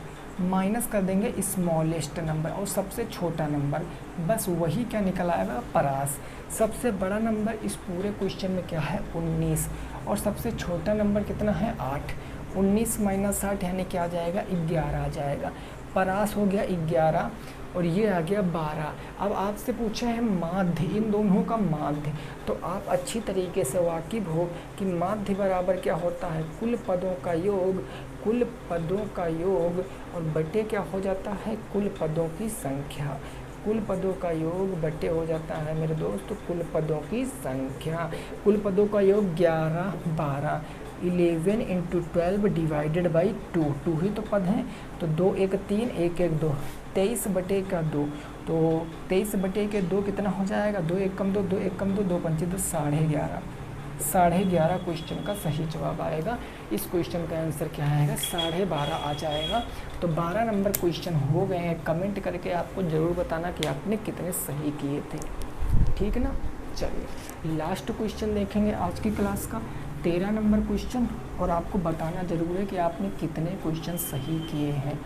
माइनस कर देंगे स्मॉलेस्ट नंबर और सबसे छोटा नंबर, बस वही क्या निकल आएगा परास। सबसे बड़ा नंबर इस पूरे क्वेश्चन में क्या है 19 और सबसे छोटा नंबर कितना है 8। 19 - 8 यानी क्या आ जाएगा 11 आ जाएगा। परास हो गया 11 और ये आ गया 12। अब आपसे पूछा है माध्य, इन दोनों का माध्य, तो आप अच्छी तरीके से वाकिफ हो कि माध्य बराबर क्या होता है, कुल पदों का योग, कुल पदों का योग और बटे क्या हो जाता है, कुल पदों की संख्या। कुल पदों का योग बटे हो जाता है मेरे दोस्त कुल पदों की संख्या। कुल पदों का योग 11 12, 11 × 12 डिवाइडेड बाई 2, 2 ही तो पद हैं, तो 2 1 3 1 1 2, 23/2, तो 23/2 कितना हो जाएगा, 2 1 कम 2, 2 1 कम 2, 2 5 2, 11.5, 11.5 क्वेश्चन का सही जवाब आएगा। इस क्वेश्चन का आंसर क्या आएगा 12.5 आ जाएगा। तो 12 नंबर क्वेश्चन हो गए हैं। कमेंट करके आपको ज़रूर बताना कि आपने कितने सही किए थे, ठीक है ना। चलिए लास्ट क्वेश्चन देखेंगे आज की क्लास का, 13 नंबर क्वेश्चन, और आपको बताना ज़रूर है कि आपने कितने क्वेश्चन सही किए हैं।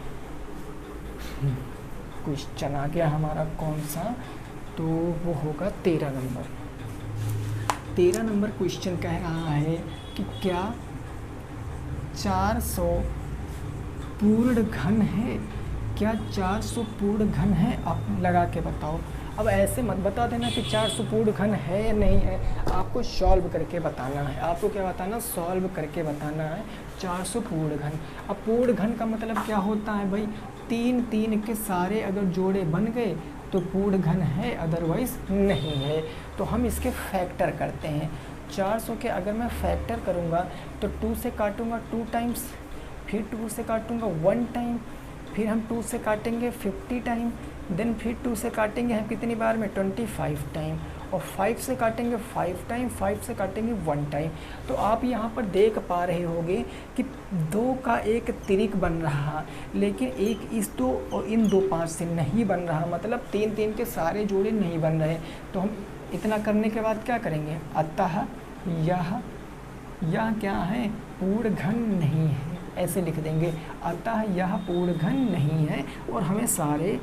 क्वेश्चन आ गया हमारा कौन सा, तो वो होगा 13 नंबर। 13 नंबर क्वेश्चन कह रहा है कि क्या 400 पूर्ण घन है, क्या 400 पूर्ण घन है, आप लगा के बताओ। अब ऐसे मत बता देना कि 400 पूर्ण घन है या नहीं है, आपको सॉल्व करके बताना है। आपको क्या बताना, सॉल्व करके बताना है 400 पूर्ण घन। अब पूर्ण घन का मतलब क्या होता है भाई, 3 3 के सारे अगर जोड़े बन गए तो पूर्ण घन है, अदरवाइज नहीं है। तो हम इसके फैक्टर करते हैं। 400 के अगर मैं फैक्टर करूँगा तो 2 से काटूँगा 2 टाइम्स, फिर 2 से काटूँगा 1 टाइम, फिर हम 2 से काटेंगे 50 टाइम, देन फिर 2 से काटेंगे हम कितनी बार में 25 टाइम, और 5 से काटेंगे 5 टाइम, 5 से काटेंगे 1 टाइम। तो आप यहाँ पर देख पा रहे होंगे कि 2 का एक तिरिक बन रहा, लेकिन एक इस 2 और इन 2 5 से नहीं बन रहा, मतलब 3 3 के सारे जोड़े नहीं बन रहे। तो हम इतना करने के बाद क्या करेंगे, अतः यह क्या है, पूर्ण घन नहीं है, ऐसे लिख देंगे। अतः यह पूर्ण घन नहीं है, और हमें सारे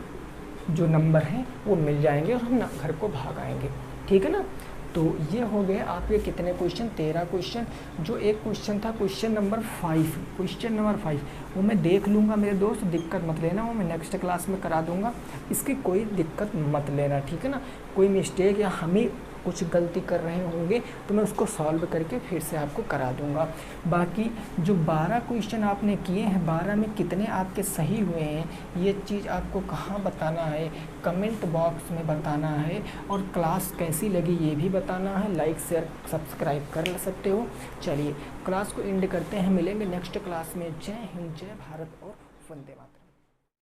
जो नंबर हैं वो मिल जाएंगे और हम घर को भाग आएंगे। ठीक है ना। तो ये हो गए आपके कितने क्वेश्चन, 13 क्वेश्चन। जो एक क्वेश्चन था क्वेश्चन नंबर 5, वो मैं देख लूँगा मेरे दोस्त, दिक्कत मत लेना, वो मैं नेक्स्ट क्लास में करा दूँगा, इसकी कोई दिक्कत मत लेना। ठीक है ना। कोई मिस्टेक या हमें कुछ गलती कर रहे होंगे तो मैं उसको सॉल्व करके फिर से आपको करा दूंगा। बाकी जो 12 क्वेश्चन आपने किए हैं, 12 में कितने आपके सही हुए हैं, ये चीज़ आपको कहाँ बताना है, कमेंट बॉक्स में बताना है, और क्लास कैसी लगी ये भी बताना है। लाइक शेयर सब्सक्राइब कर सकते हो। चलिए क्लास को एंड करते हैं, मिलेंगे नेक्स्ट क्लास में। जय हिंद, जय भारत और वंदे मातरम।